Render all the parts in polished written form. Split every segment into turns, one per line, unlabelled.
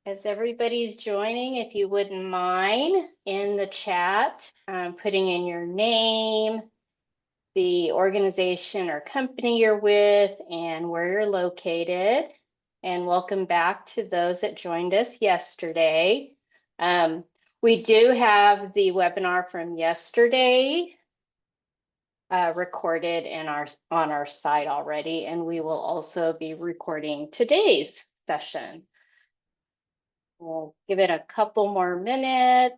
As everybody's joining, if you wouldn't mind in the chat, putting in your name, the organization or company you're with, and where you're located. And welcome back to those that joined us yesterday. We do have the webinar from yesterday recorded on our site already, and we will also be recording today's session. We'll give it a couple more minutes.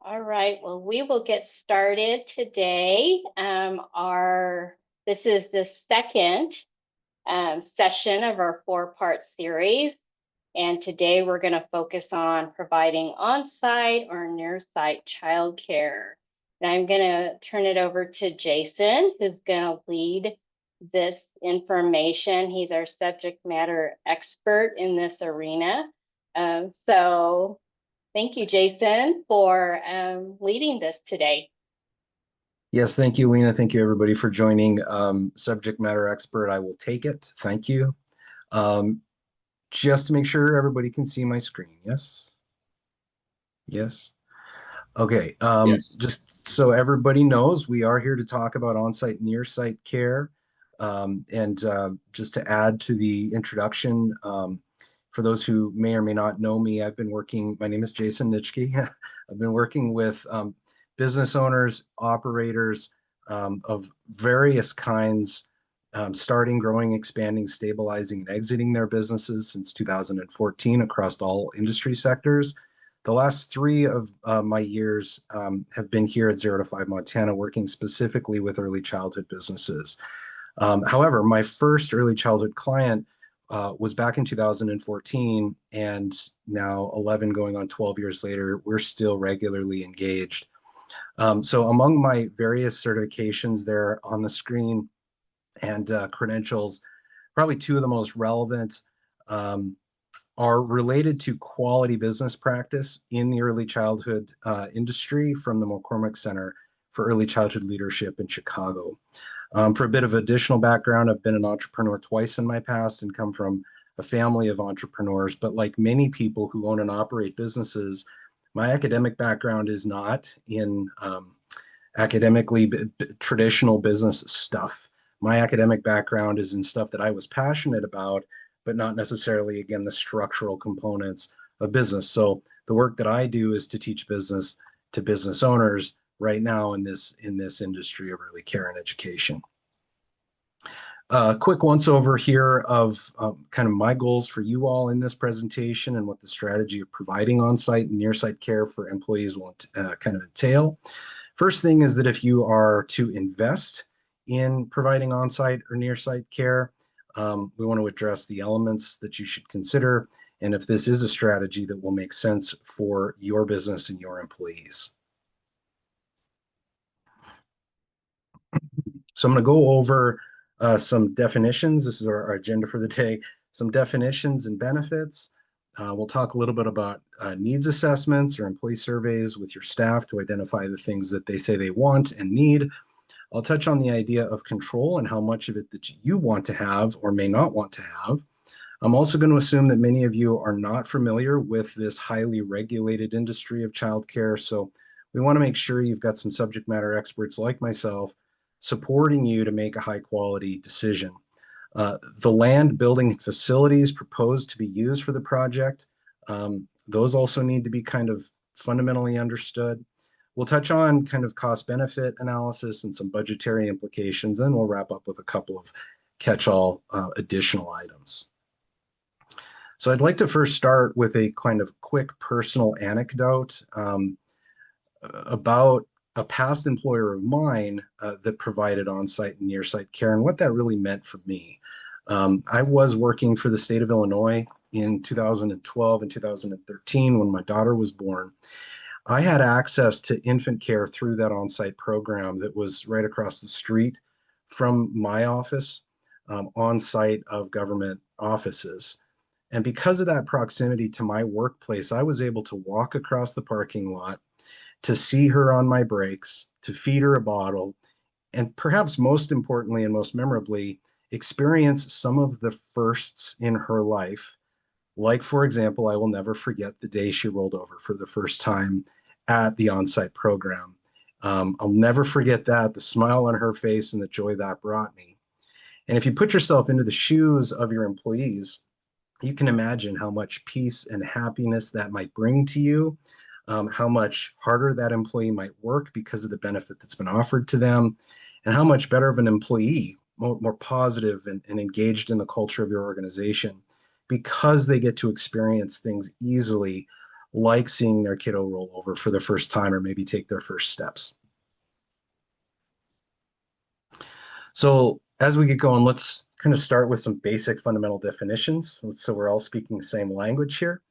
All right, well, we will get started today. This is the second session of our four-part series. And today we're going to focus on providing on-site or near-site childcare. And I'm going to turn it over to Jason, who's going to lead this information. He's our subject matter expert in this arena. So thank you, Jason, for leading this today.
Yes, thank you, Lena. Thank you, everybody, for joining. Subject matter expert, I will take it. Thank you. Just to make sure everybody can see my screen. Yes? Yes? Okay.
Yes.
Just so everybody knows, we are here to talk about on-site, near-site care. Just to add to the introduction, for those who may or may not know me, my name is Jason Nitschke. I've been working with business owners, operators of various kinds, starting, growing, expanding, stabilizing, and exiting their businesses since 2014 across all industry sectors. The last 3 of my years have been here at 0 to 5 Montana, working specifically with early childhood businesses. However, my first early childhood client was back in 2014, and now 11 going on 12 years later, we're still regularly engaged. So among my various certifications there on the screen and credentials, probably 2 of the most relevant are related to quality business practice in the early childhood industry from the McCormick Center for Early Childhood Leadership in Chicago. For a bit of additional background, I've been an entrepreneur twice in my past and come from a family of entrepreneurs, but like many people who own and operate businesses, my academic background is not in academically traditional business stuff. My academic background is in stuff that I was passionate about, but not necessarily, again, the structural components of business. So the work that I do is to teach business to business owners right now in this industry of early care and education. Quick once over here of kind of my goals for you all in this presentation and what the strategy of providing on-site and near-site care for employees will kind of entail. First thing is that if you are to invest in providing on-site or near-site care, we want to address the elements that you should consider and if this is a strategy that will make sense for your business and your employees. So I'm going to go over some definitions. This is our agenda for the day. Some definitions and benefits. We'll talk a little bit about needs assessments or employee surveys with your staff to identify the things that they say they want and need. I'll touch on the idea of control and how much of it that you want to have or may not want to have. I'm also going to assume that many of you are not familiar with this highly regulated industry of childcare. So we want to make sure you've got some subject matter experts like myself supporting you to make a high quality decision. The land, building, facilities proposed to be used for the project, those also need to be kind of fundamentally understood. We'll touch on kind of cost benefit analysis and some budgetary implications, and we'll wrap up with a couple of catch-all additional items. So I'd like to first start with a kind of quick personal anecdote about a past employer of mine that provided on-site and near-site care and what that really meant for me. I was working for the state of Illinois in 2012 and 2013 when my daughter was born. I had access to infant care through that on-site program that was right across the street from my office, on-site of government offices. And because of that proximity to my workplace, I was able to walk across the parking lot, to see her on my breaks, to feed her a bottle, and perhaps most importantly and most memorably, experience some of the firsts in her life. Like, for example, I will never forget the day she rolled over for the first time at the on-site program. I'll never forget that, the smile on her face and the joy that brought me. And if you put yourself into the shoes of your employees, you can imagine how much peace and happiness that might bring to you, how much harder that employee might work because of the benefit that's been offered to them, and how much better of an employee, more positive and engaged in the culture of your organization because they get to experience things easily, like seeing their kiddo roll over for the first time or maybe take their first steps. So as we get going, let's kind of start with some basic fundamental definitions. So we're all speaking the same language here.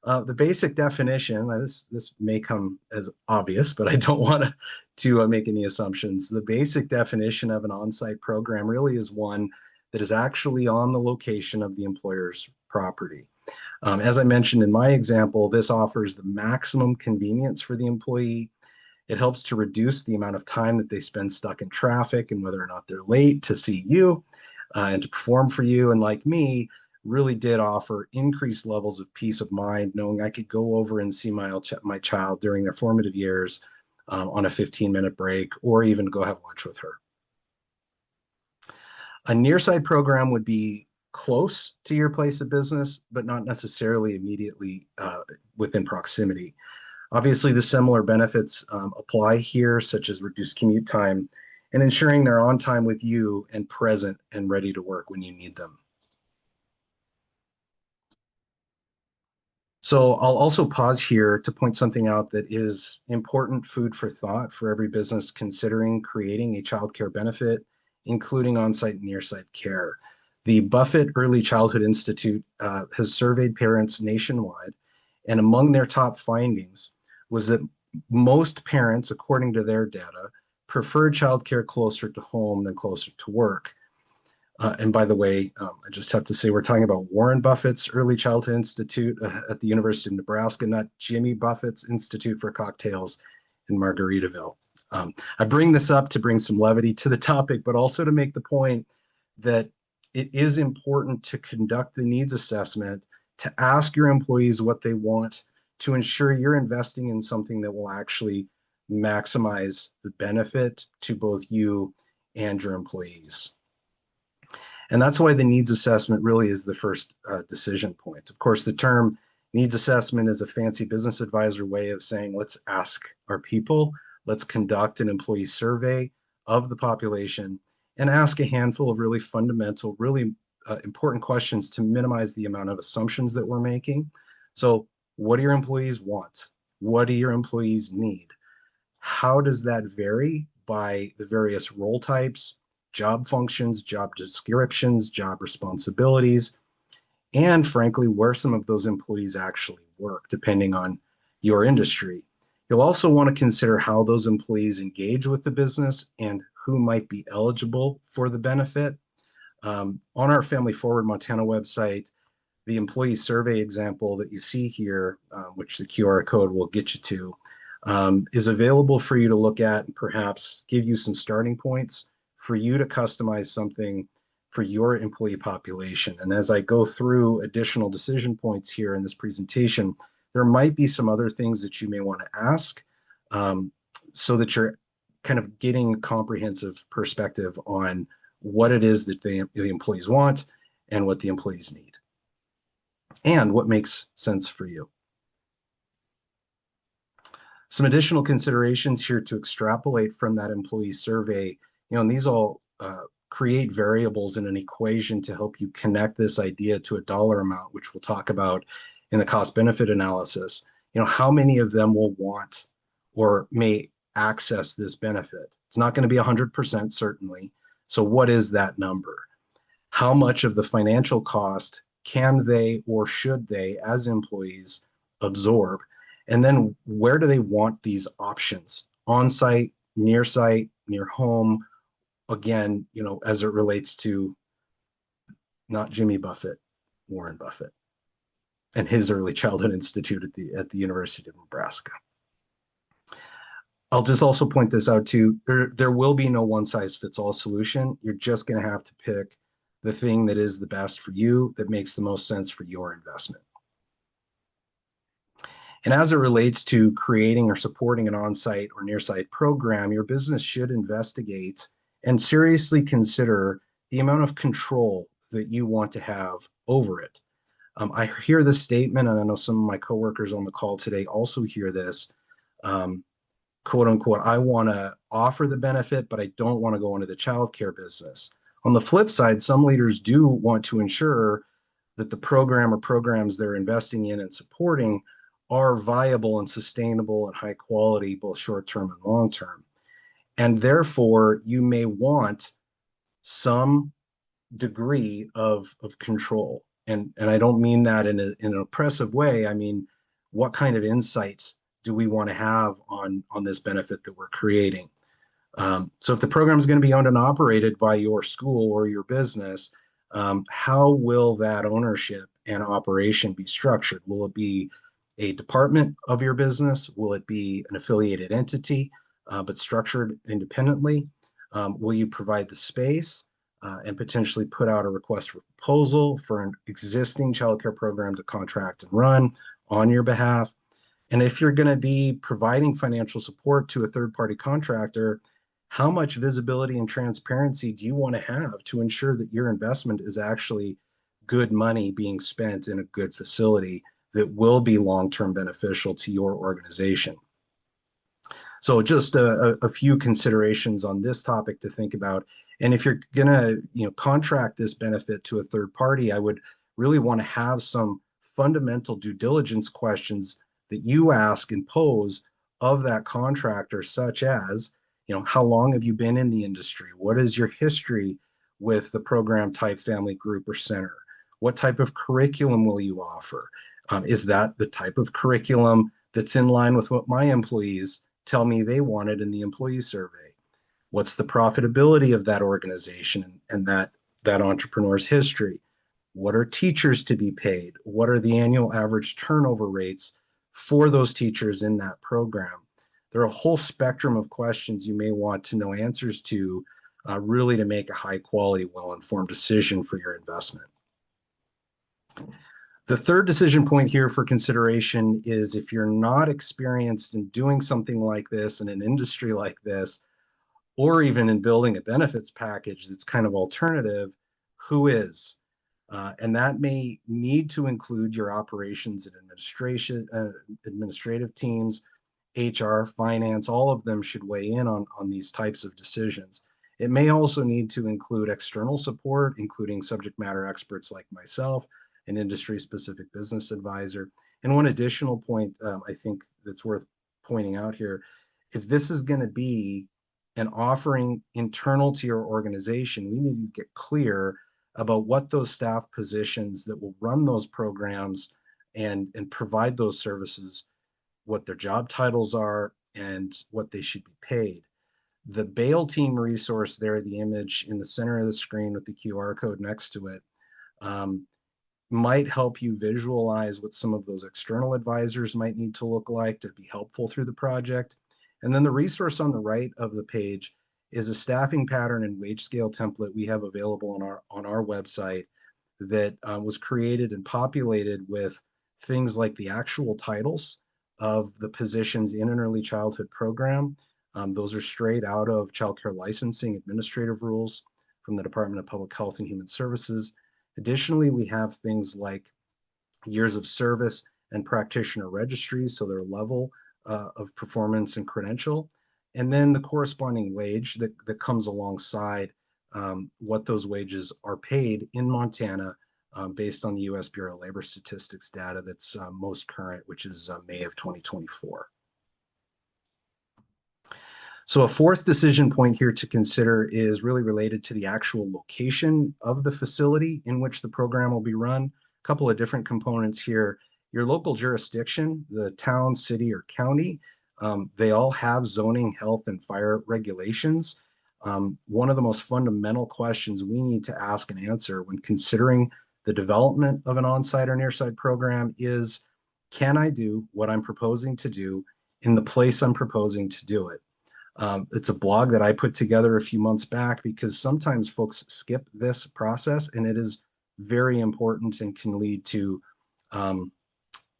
The basic definition, this may come as obvious, but I don't want to make any assumptions. The basic definition of an on-site program really is one that is actually on the location of the employer's property. As I mentioned in my example, this offers the maximum convenience for the employee. It helps to reduce the amount of time that they spend stuck in traffic and whether or not they're late to see you and to perform for you. And like me, really did offer increased levels of peace of mind, knowing I could go over and see my child during their formative years on a 15-minute break, or even go have lunch with her. A near-site program would be close to your place of business, but not necessarily immediately within proximity. Obviously, the similar benefits apply here, such as reduced commute time and ensuring they're on time with you and present and ready to work when you need them. So I'll also pause here to point something out that is important food for thought for every business considering creating a childcare benefit, including on-site and near-site care. The Buffett Early Childhood Institute has surveyed parents nationwide, and among their top findings was that most parents, according to their data, prefer childcare closer to home than closer to work. And by the way, I just have to say we're talking about Warren Buffett's Early Childhood Institute at the University of Nebraska, not Jimmy Buffett's Institute for Cocktails in Margaritaville. I bring this up to bring some levity to the topic, but also to make the point that it is important to conduct the needs assessment, to ask your employees what they want, to ensure you're investing in something that will actually maximize the benefit to both you and your employees. And that's why the needs assessment really is the first decision point. Of course, the term needs assessment is a fancy business advisor way of saying, let's ask our people, let's conduct an employee survey of the population and ask a handful of really fundamental, really important questions to minimize the amount of assumptions that we're making. So what do your employees want? What do your employees need? How does that vary by the various role types, job functions, job descriptions, job responsibilities, and frankly, where some of those employees actually work, depending on your industry. You'll also want to consider how those employees engage with the business and who might be eligible for the benefit. On our Family Forward Montana website, the employee survey example that you see here, which the QR code will get you to, is available for you to look at and perhaps give you some starting points for you to customize something for your employee population. And as I go through additional decision points here in this presentation, there might be some other things that you may want to ask so that you're kind of getting a comprehensive perspective on what it is that the employees want and what the employees need and what makes sense for you. Some additional considerations here to extrapolate from that employee survey, and these all create variables in an equation to help you connect this idea to a dollar amount, which we'll talk about in the cost benefit analysis. How many of them will want or may access this benefit? It's not going to be 100% certainly. So what is that number? How much of the financial cost can they or should they as employees absorb? And then where do they want these options? On-site, near site, near home? Again, as it relates to not Jimmy Buffett, Warren Buffett, and his early childhood institute at the University of Nebraska. I'll just also point this out too. There will be no one size fits all solution. You're just going to have to pick the thing that is the best for you, that makes the most sense for your investment. And as it relates to creating or supporting an on-site or near-site program, your business should investigate and seriously consider the amount of control that you want to have over it. I hear this statement, and I know some of my coworkers on the call today also hear this, quote unquote, I want to offer the benefit, but I don't want to go into the childcare business. On the flip side, some leaders do want to ensure that the program or programs they're investing in and supporting are viable and sustainable and high quality, both short-term and long-term. And therefore, you may want some degree of control. And I don't mean that in an oppressive way. I mean, what kind of insights do we want to have on this benefit that we're creating? So if the program is going to be owned and operated by your school or your business, how will that ownership and operation be structured? Will it be a department of your business? Will it be an affiliated entity, but structured independently? Will you provide the space and potentially put out a request for proposal for an existing childcare program to contract and run on your behalf? And if you're going to be providing financial support to a third-party contractor, how much visibility and transparency do you want to have to ensure that your investment is actually good money being spent in a good facility that will be long-term beneficial to your organization? So just a few considerations on this topic to think about. And if you're going to contract this benefit to a third party, I would really want to have some fundamental due diligence questions that you ask and pose of that contractor, such as, how long have you been in the industry? What is your history with the program type, family group, or center? What type of curriculum will you offer? Is that the type of curriculum that's in line with what my employees tell me they wanted in the employee survey? What's the profitability of that organization and that entrepreneur's history? What are teachers to be paid? What are the annual average turnover rates for those teachers in that program? There are a whole spectrum of questions you may want to know answers to, really to make a high quality, well-informed decision for your investment. The third decision point here for consideration is, if you're not experienced in doing something like this in an industry like this, or even in building a benefits package that's kind of alternative, who is? And that may need to include your operations and administrative teams, HR, finance. All of them should weigh in on these types of decisions. It may also need to include external support, including subject matter experts like myself, an industry-specific business advisor. And one additional point I think that's worth pointing out here, if this is going to be an offering internal to your organization, we need to get clear about what those staff positions that will run those programs and provide those services, what their job titles are, and what they should be paid. The Bail team resource there, the image in the center of the screen with the QR code next to it, might help you visualize what some of those external advisors might need to look like to be helpful through the project. And then the resource on the right of the page is a staffing pattern and wage scale template we have available on our website that was created and populated with things like the actual titles of the positions in an early childhood program. Those are straight out of childcare licensing administrative rules from the Department of Public Health and Human Services. Additionally, we have things like years of service and practitioner registries, so their level of performance and credential, and then the corresponding wage that comes alongside what those wages are paid in Montana based on the U.S. Bureau of Labor Statistics data that's most current, which is May of 2024. So a fourth decision point here to consider is really related to the actual location of the facility in which the program will be run. A couple of different components here. your local jurisdiction, the town, city, or county, they all have zoning, health, and fire regulations. One of the most fundamental questions we need to ask and answer when considering the development of an on-site or near-site program is, can I do what I'm proposing to do in the place I'm proposing to do it? It's a blog that I put together a few months back because sometimes folks skip this process, and it is very important and can lead to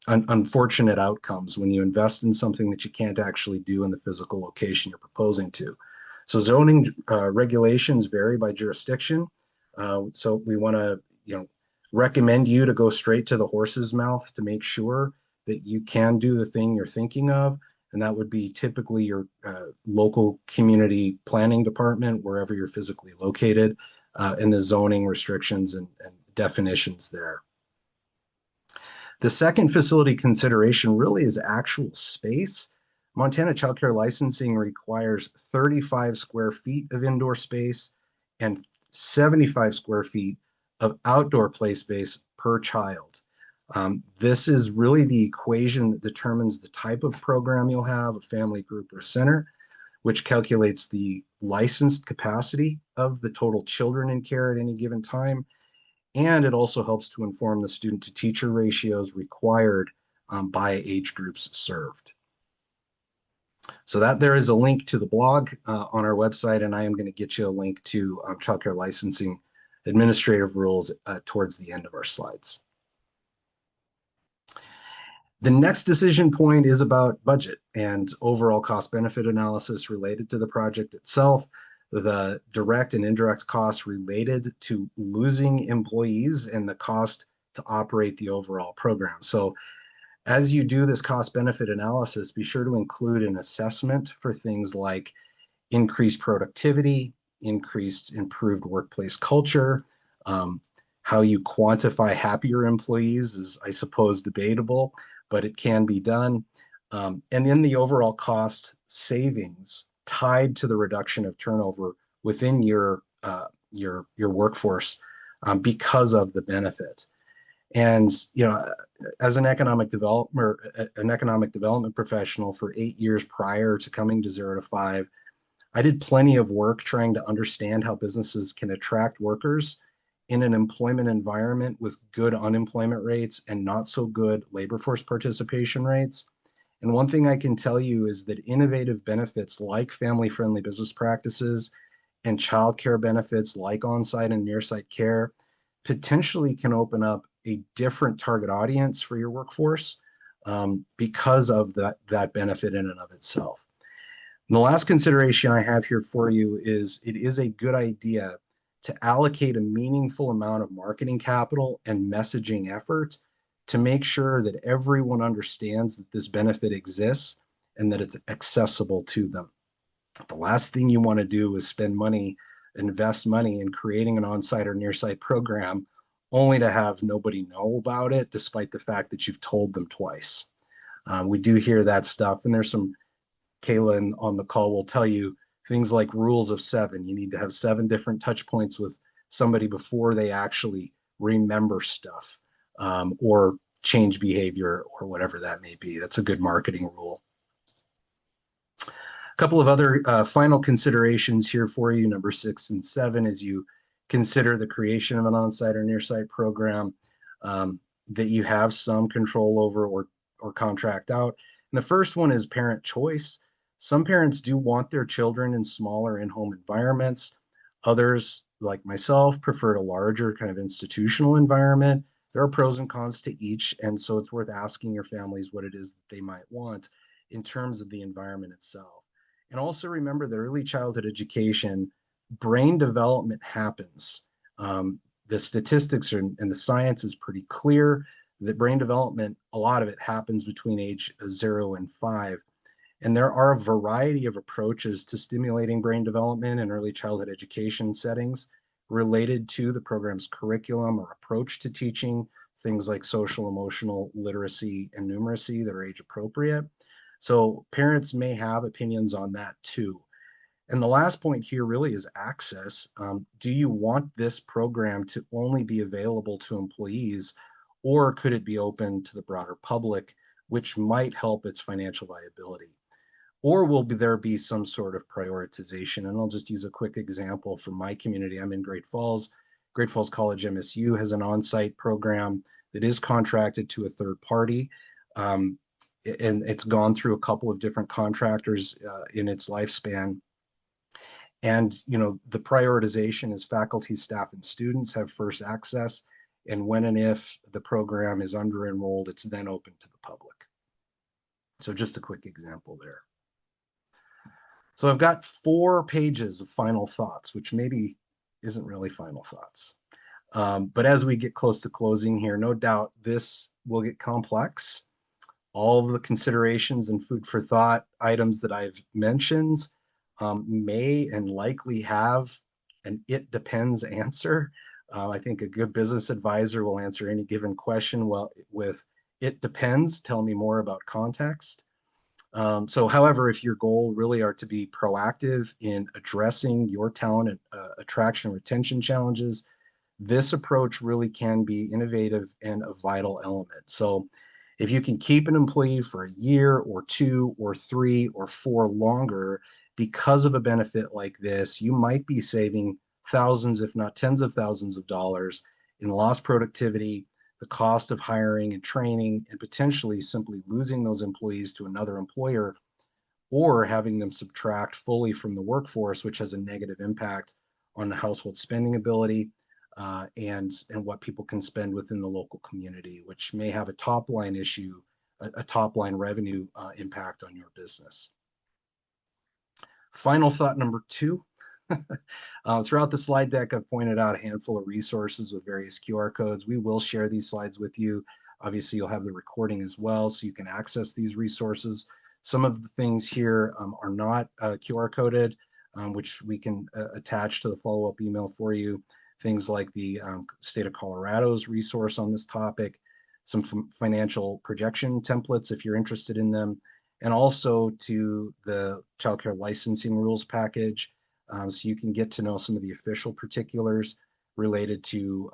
unfortunate outcomes when you invest in something that you can't actually do in the physical location you're proposing to. So zoning regulations vary by jurisdiction. So we want to, recommend you to go straight to the horse's mouth to make sure that you can do the thing you're thinking of. And that would be typically your local community planning department, wherever you're physically located, and the zoning restrictions and definitions there. The second facility consideration really is actual space. Montana Child Care licensing requires 35 square feet of indoor space and 75 square feet of outdoor play space per child. This is really the equation that determines the type of program you'll have, a family, group, or center, which calculates the licensed capacity of the total children in care at any given time. And it also helps to inform the student to teacher ratios required by age groups served. So that there is a link to the blog on our website, and I am going to get you a link to childcare licensing administrative rules towards the end of our slides. The next decision point is about budget and overall cost benefit analysis related to the project itself, the direct and indirect costs related to losing employees, and the cost to operate the overall program. So as you do this cost benefit analysis, be sure to include an assessment for things like increased productivity, improved workplace culture. How you quantify happier employees is, I suppose, debatable, but it can be done. And then the overall cost savings tied to the reduction of turnover within your workforce because of the benefit. And as an economic development professional for 8 years prior to coming to 0 to 5, I did plenty of work trying to understand how businesses can attract workers in an employment environment with good unemployment rates and not so good labor force participation rates. And one thing I can tell you is that innovative benefits like family-friendly business practices and childcare benefits like on-site and near-site care potentially can open up a different target audience for your workforce because of that benefit in and of itself. And the last consideration I have here for you is it is a good idea to allocate a meaningful amount of marketing capital and messaging effort to make sure that everyone understands that this benefit exists and that it's accessible to them. The last thing you want to do is invest money in creating an on-site or near-site program only to have nobody know about it, despite the fact that you've told them twice. We do hear that stuff, and there's some, Kayla on the call will tell you things like rules of 7. You need to have 7 different touch points with somebody before they actually remember stuff or change behavior or whatever that may be. That's a good marketing rule. A couple of other final considerations here for you, number 6 and 7, as you consider the creation of an on-site or near-site program that you have some control over or contract out. And the first one is parent choice. Some parents do want their children in smaller in-home environments. Others, like myself, prefer a larger kind of institutional environment. There are pros and cons to each, and so it's worth asking your families what it is that they might want in terms of the environment itself. And also remember that early childhood education, brain development happens. The statistics and the science is pretty clear that brain development, a lot of it happens between age 0 and 5. And there are a variety of approaches to stimulating brain development in early childhood education settings related to the program's curriculum or approach to teaching things like social, emotional literacy and numeracy that are age appropriate. So parents may have opinions on that too. And the last point here really is access. Do you want this program to only be available to employees, or could it be open to the broader public, which might help its financial viability? Or will there be some sort of prioritization? And I'll just use a quick example from my community. I'm in Great Falls. Great Falls College MSU has an on-site program that is contracted to a third party. Um, and it's gone through a couple of different contractors in its lifespan. And the prioritization is faculty, staff, and students have first access. And when and if the program is under enrolled, it's then open to the public. So just a quick example there. So I've got 4 pages of final thoughts, which maybe isn't really final thoughts. But as we get close to closing here, no doubt this will get complex. All of the considerations and food for thought items that I've mentioned may and likely have an "it depends" answer. I think a good business advisor will answer any given question well with "it depends, tell me more about context." So however, if your goal really are to be proactive in addressing your talent and attraction and retention challenges, this approach really can be innovative and a vital element. So if you can keep an employee for a year or 2 or 3 or 4 longer because of a benefit like this, you might be saving thousands, if not tens of thousands of dollars in lost productivity, the cost of hiring and training, and potentially simply losing those employees to another employer or having them subtract fully from the workforce, which has a negative impact on the household spending ability and what people can spend within the local community, which may have a top line issue, a top line revenue impact on your business. Final thought number 2. Throughout the slide deck, I've pointed out a handful of resources with various QR codes. We will share these slides with you. Obviously, you'll have the recording as well, so you can access these resources. Some of the things here are not QR coded, which we can attach to the follow-up email for you. Things like the state of Colorado's resource on this topic, some financial projection templates if you're interested in them, and also to the childcare licensing rules package, so you can get to know some of the official particulars related to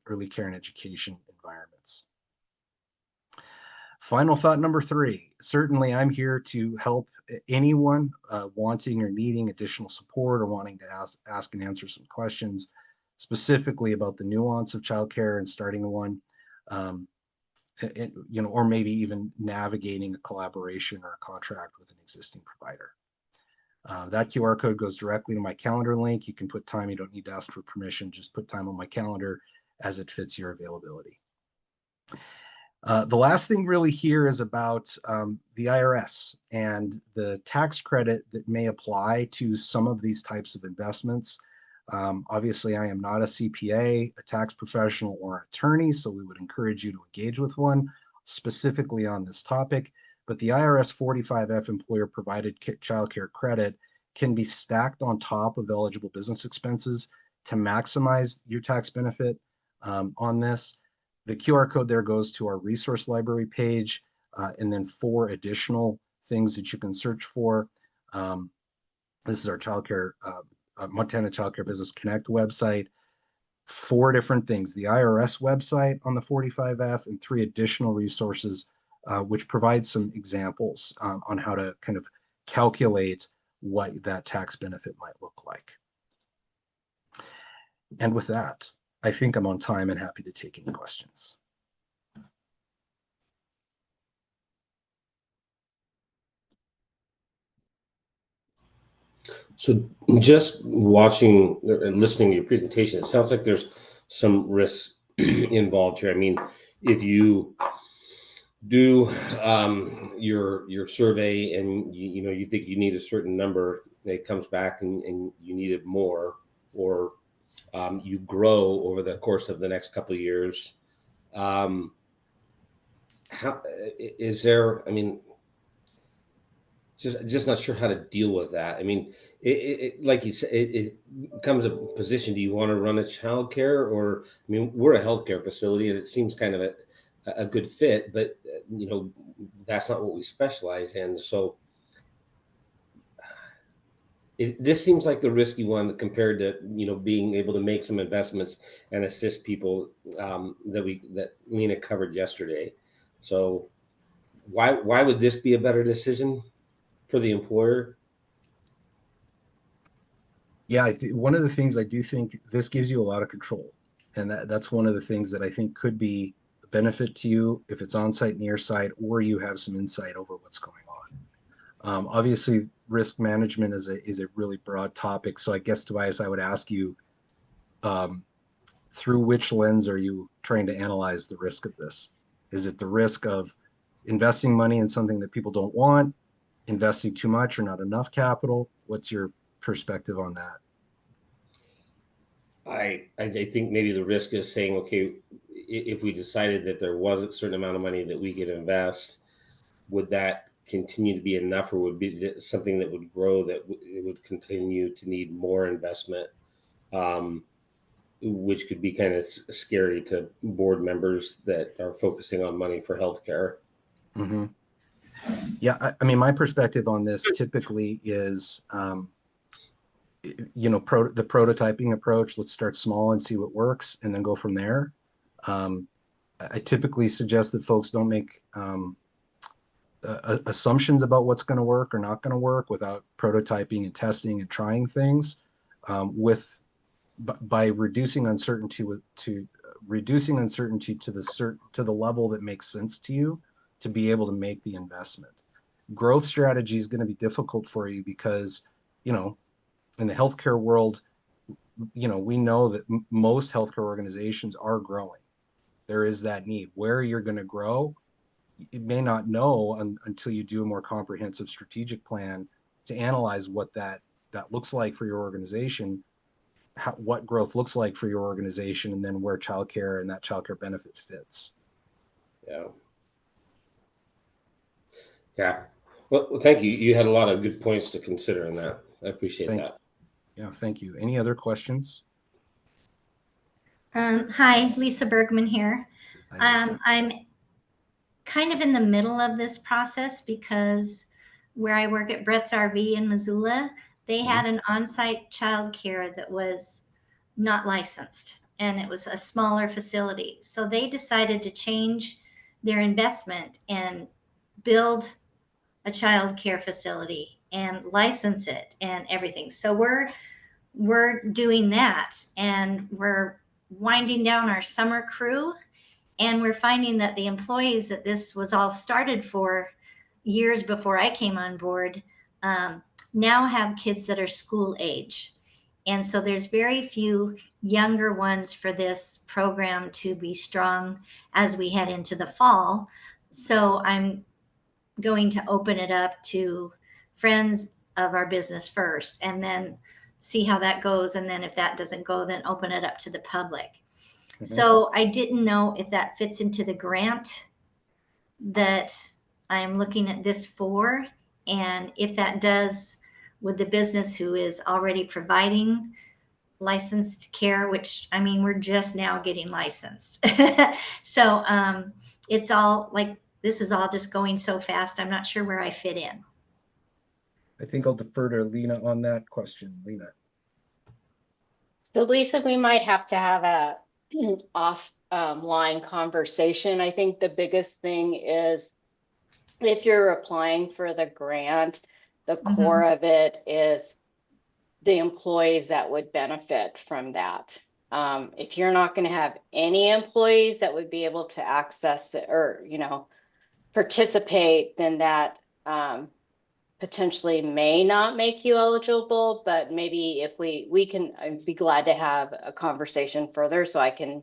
early care and education environments. Final thought number 3, certainly I'm here to help anyone wanting or needing additional support or wanting to ask and answer some questions specifically about the nuance of childcare and starting one, or maybe even navigating a collaboration or a contract with an existing provider. That QR code goes directly to my calendar link. You can put time, you don't need to ask for permission, just put time on my calendar as it fits your availability. The last thing really here is about the IRS and the tax credit that may apply to some of these types of investments. Obviously, I am not a CPA, a tax professional, or an attorney, so we would encourage you to engage with one specifically on this topic. But the IRS 45F employer-provided child care credit can be stacked on top of eligible business expenses to maximize your tax benefit on this. The QR code there goes to our resource library page, and then 4 additional things that you can search for. This is our childcare Montana Childcare Business Connect website. 4 different things: the IRS website on the 45F and 3 additional resources which provide some examples on how to kind of calculate what that tax benefit might look like. And with that, I think I'm on time and happy to take any questions.
So just watching and listening to your presentation, it sounds like there's some risks involved here. I mean, if you do your survey and you think you need a certain number, it comes back and you need it more, or you grow over the course of the next couple of years. How is there? I mean, just not sure how to deal with that. I mean, it like you said, it becomes a position. Do you want to run a childcare, or I mean, we're a healthcare facility, and it seems kind of a good fit, but that's not what we specialize in. So this seems like the risky one compared to, being able to make some investments and assist people, that Lena covered yesterday. So why would this be a better decision for the employer?
Yeah, one of the things I do think this gives you a lot of control, and that's one of the things that I think could be a benefit to you if it's on site, near site, or you have some insight over what's going on. Obviously, risk management is a really broad topic. So I guess, Tobias, I would ask you, um, through which lens are you trying to analyze the risk of this? Is it the risk of investing money in something that people don't want, investing too much or not enough capital? What's your perspective on that?
I think maybe the risk is saying, okay, if we decided that there was a certain amount of money that we could invest, would that continue to be enough, or would be something that would grow, that it would continue to need more investment, which could be kind of scary to board members that are focusing on money for healthcare.
Mm-hmm. Yeah, I mean, my perspective on this typically is, the prototyping approach. Let's start small and see what works, and then go from there. I typically suggest that folks don't make assumptions about what's going to work or not going to work without prototyping and testing and trying things. By reducing uncertainty to the level that makes sense to you to be able to make the investment. Growth strategy is going to be difficult for you because, in the healthcare world, we know that most healthcare organizations are growing. There is that need. Where you're going to grow, you may not know until you do a more comprehensive strategic plan to analyze what that looks like for your organization, what growth looks like for your organization, and then where childcare and that childcare benefit fits.
Yeah. Well, thank you. You had a lot of good points to consider in that. I appreciate that.
Yeah, thank you. Any other questions?
Hi, Lisa Bergman here.
Hi, Lisa.
I'm kind of in the middle of this process because where I work at Brett's RV in Missoula, they had an on-site childcare that was not licensed, and it was a smaller facility. So they decided to change their investment and build a childcare facility and license it and everything. So we're doing that, and we're winding down our summer crew, and we're finding that the employees that this was all started for years before I came on board now have kids that are school age. And so there's very few younger ones for this program to be strong as we head into the fall. So I'm going to open it up to friends of our business first, and then see how that goes. And then if that doesn't go, then open it up to the public. So I didn't know if that fits into the grant that I'm looking at this for. And if that does, with the business who is already providing licensed care, which, I mean, we're just now getting licensed. So it's all like, this is all just going so fast. I'm not sure where I fit in.
I think I'll defer to Lena on that question. Lena.
So Lisa, we might have to have a offline conversation. I think the biggest thing is if you're applying for the grant, the core of it is the employees that would benefit from that. If you're not going to have any employees that would be able to access it or, participate, then that potentially may not make you eligible. But maybe if we can, I'd be glad to have a conversation further so I can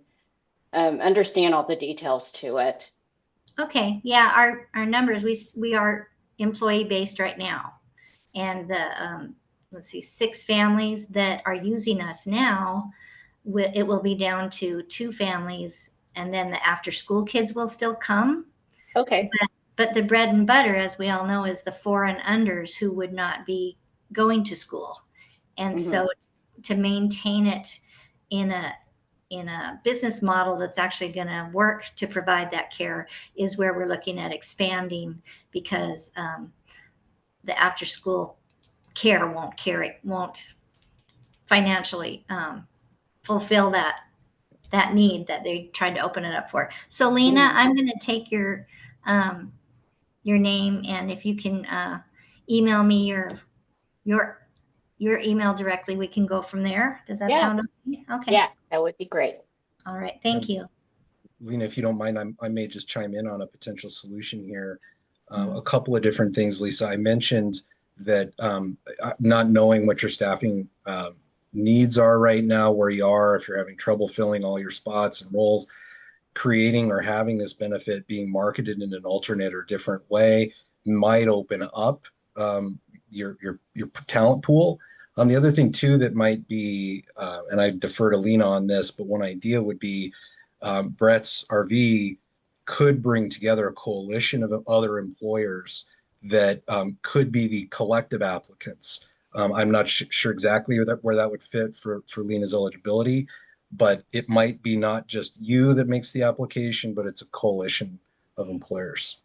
understand all the details to it.
Okay. Yeah. Our numbers, we are employee based right now. And the, let's see, 6 families that are using us now, it will be down to 2 families. And then the after school kids will still come.
Okay.
But the bread and butter, as we all know, is the 4 and unders who would not be going to school. And so to maintain it in a business model that's actually going to work to provide that care is where we're looking at expanding, because the after school care won't financially fulfill that need that they tried to open it up for. So Lena, I'm going to take your name, and if you can email me your email directly, we can go from there. Does that
Yeah.
sound okay? Okay.
Yeah, that would be great.
All right. Thank you.
Lena, if you don't mind, I may just chime in on a potential solution here. A couple of different things, Lisa. I mentioned that not knowing what your staffing needs are right now, where you are, if you're having trouble filling all your spots and roles, creating or having this benefit being marketed in an alternate or different way might open up your talent pool. The other thing too that might be, and I defer to Lena on this, but one idea would be Brett's RV could bring together a coalition of other employers that could be the collective applicants. I'm not sure exactly where that would fit for Lena's eligibility, but it might be not just you that makes the application, but it's a coalition of employers.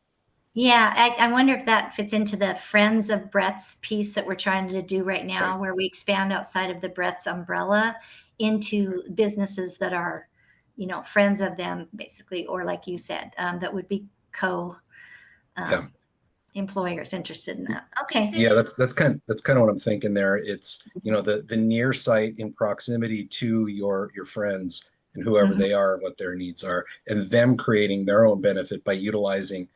Yeah, I wonder if that fits into the Friends of Brett's piece that we're trying to do right now, where we expand outside of the Brett's umbrella into businesses that are, friends of them, basically, or like you said, that would be
Yeah.
employers interested in that. Okay.
Yeah, that's kind of what I'm thinking there. It's the near site in proximity to your friends and whoever they are and what their needs are, and them creating their own benefit by utilizing,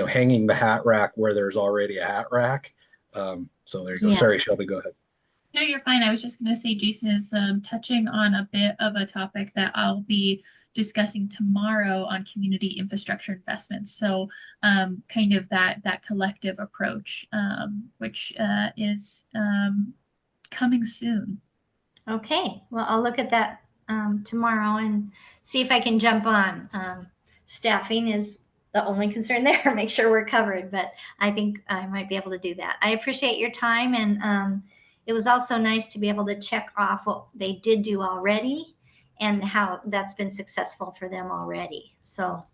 hanging the hat rack where there's already a hat rack. So there you go.
Yeah.
Sorry, Shelby, go ahead.
No, you're fine. I was just going to say Jason is touching on a bit of a topic that I'll be discussing tomorrow on community infrastructure investments. So kind of that collective approach, which is coming soon.
Okay. Well, I'll look at that tomorrow and see if I can jump on. Staffing is the only concern there. Make sure we're covered, but I think I might be able to do that. I appreciate your time, and it was also nice to be able to check off what they did do already and how that's been successful for them already. So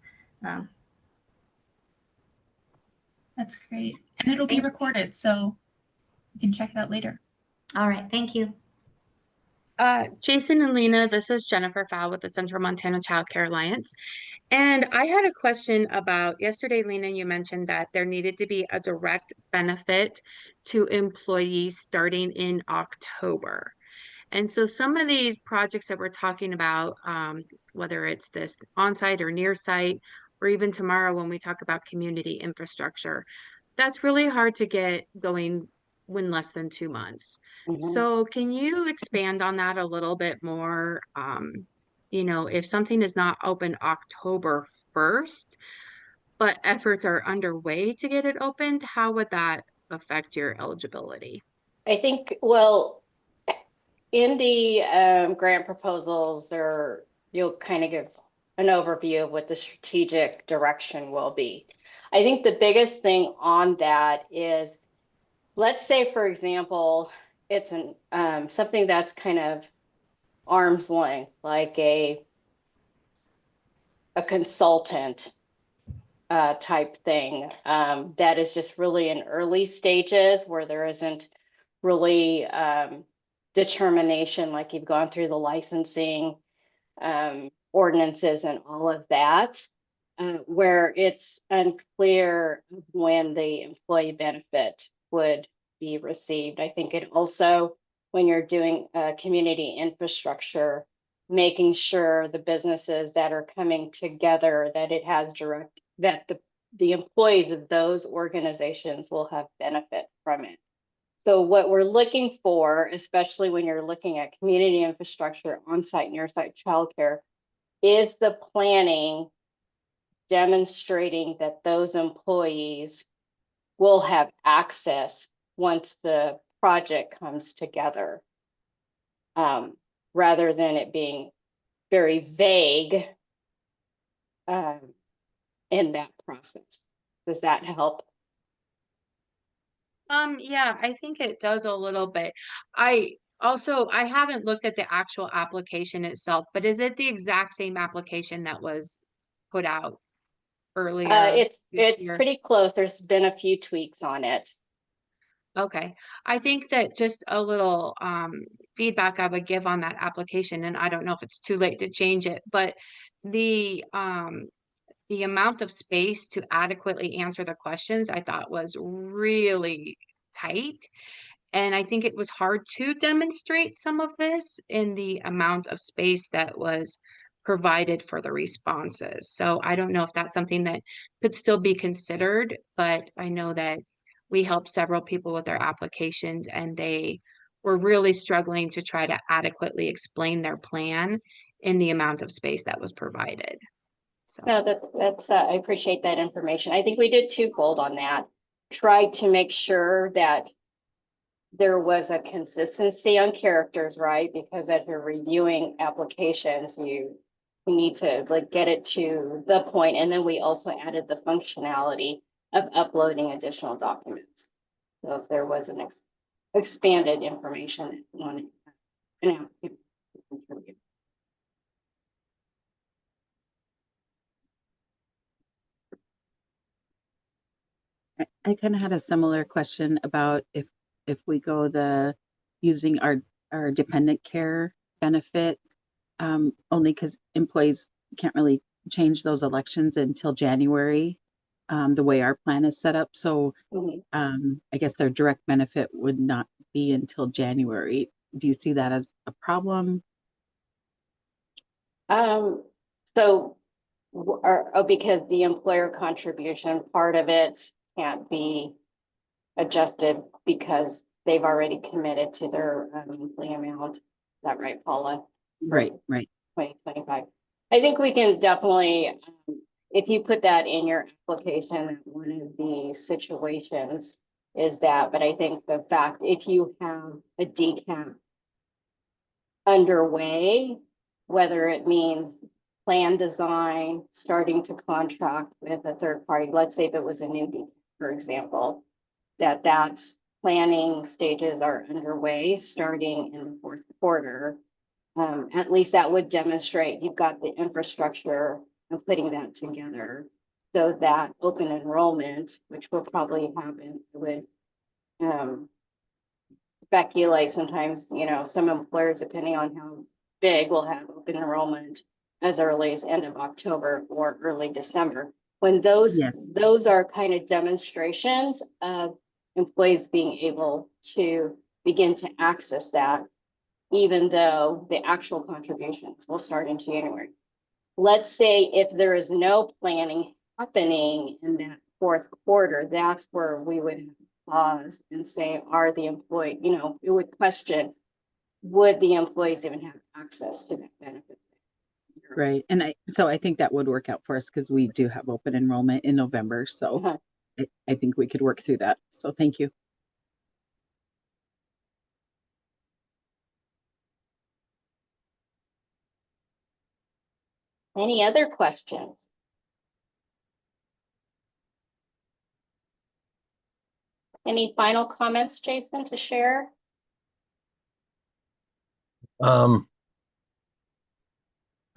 that's great. And it'll be recorded, so you can check it out later.
All right. Thank you.
Jason and Lena, this is Jennifer Fowl with the Central Montana Child Care Alliance. And I had a question about yesterday, Lena, you mentioned that there needed to be a direct benefit to employees starting in October. And so some of these projects that we're talking about, whether it's this on-site or near site, or even tomorrow when we talk about community infrastructure, that's really hard to get going in less than 2 months. So can you expand on that a little bit more? If something is not open October 1st, but efforts are underway to get it opened, how would that affect your eligibility?
I think, well, in the grant proposals, you'll kind of give an overview of what the strategic direction will be. I think the biggest thing on that is, let's say, for example, it's something that's kind of arm's length, like a consultant type thing that is just really in early stages where there isn't really determination, like you've gone through the licensing ordinances and all of that, where it's unclear when the employee benefit would be received. I think it also, when you're doing community infrastructure, making sure the businesses that are coming together, that it has that the employees of those organizations will have benefit from it. So what we're looking for, especially when you're looking at community infrastructure, on-site, near-site childcare, is the planning demonstrating that those employees will have access once the project comes together, rather than it being very vague in that process. Does that help?
Yeah, I think it does a little bit. I haven't looked at the actual application itself, but is it the exact same application that was put out earlier this
It's
year?
pretty close. There's been a few tweaks on it.
Okay. I think that just a little feedback I would give on that application, and I don't know if it's too late to change it, but the amount of space to adequately answer the questions I thought was really tight. And I think it was hard to demonstrate some of this in the amount of space that was provided for the responses. So I don't know if that's something that could still be considered, but I know that we helped several people with their applications and they were really struggling to try to adequately explain their plan in the amount of space that was provided. So,
No, that's, I appreciate that information. I think we did twofold on that. Tried to make sure that there was a consistency on characters, right? Because as you're reviewing applications, you need to like get it to the point. And then we also added the functionality of uploading additional documents. So if there was an expanded information on it, you know, people can contribute.
I kind of had a similar question about if we go the using our dependent care benefit, only because employees can't really change those elections until January, the way our plan is set up. So
Mhm.
I guess their direct benefit would not be until January. Do you see that as a problem?
So, because the employer contribution part of it can't be adjusted because they've already committed to their monthly amount. Is that right, Paula?
Right, right.
2025. I think we can definitely, if you put that in your application, one of the situations is that, but I think the fact, if you have a DCAP underway, whether it means plan design, starting to contract with a third party, let's say if it was a new DCAP, for example, that's planning stages are underway starting in the fourth quarter. At least that would demonstrate you've got the infrastructure and putting that together so that open enrollment, which will probably happen, would speculate sometimes, you know, some employers, depending on how big, will have open enrollment as early as end of October or early December. When
Yes.
those are kind of demonstrations of employees being able to begin to access that, even though the actual contributions will start in January. Let's say if there is no planning happening in that fourth quarter, that's where we would pause and say, are the employee, you know, it would question, would the employees even have access to that benefit?
Right. And I think that would work out for us because we do have open enrollment in November. So
Uh-huh.
I think we could work through that. So thank you.
Any other questions? Any final comments, Jason, to share?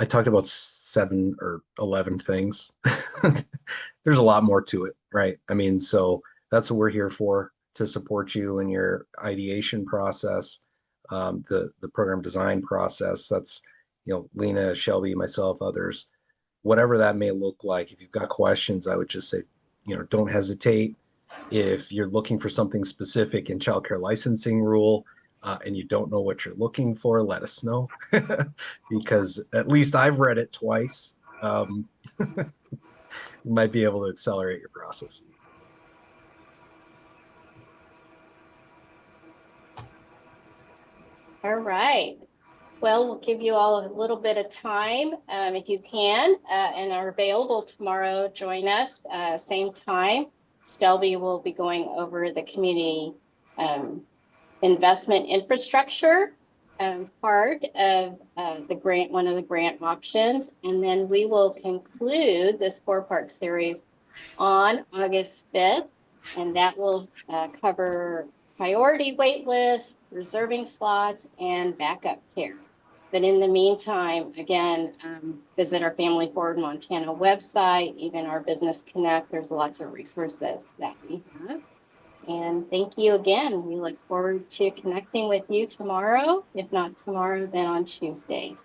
I talked about 7 or 11 things. There's a lot more to it, right? I mean, so that's what we're here for, to support you in your ideation process, the program design process. That's, you know, Lena, Shelby, myself, others, whatever that may look like. If you've got questions, I would just say, you know, don't hesitate. If you're looking for something specific in childcare licensing rule, and you don't know what you're looking for, let us know, because at least I've read it twice. You might be able to accelerate your process.
All right. Well, we'll give you all a little bit of time, if you can, and are available tomorrow. Join us, same time. Shelby will be going over the community investment infrastructure part of the grant, one of the grant options. And then we will conclude this 4-part series on August 5th, and that will cover priority wait list, reserving slots, and backup care. But in the meantime, again, visit our Family Forward Montana website, even our Business Connect. There's lots of resources that we have. And thank you again. We look forward to connecting with you tomorrow. If not tomorrow, then on Tuesday.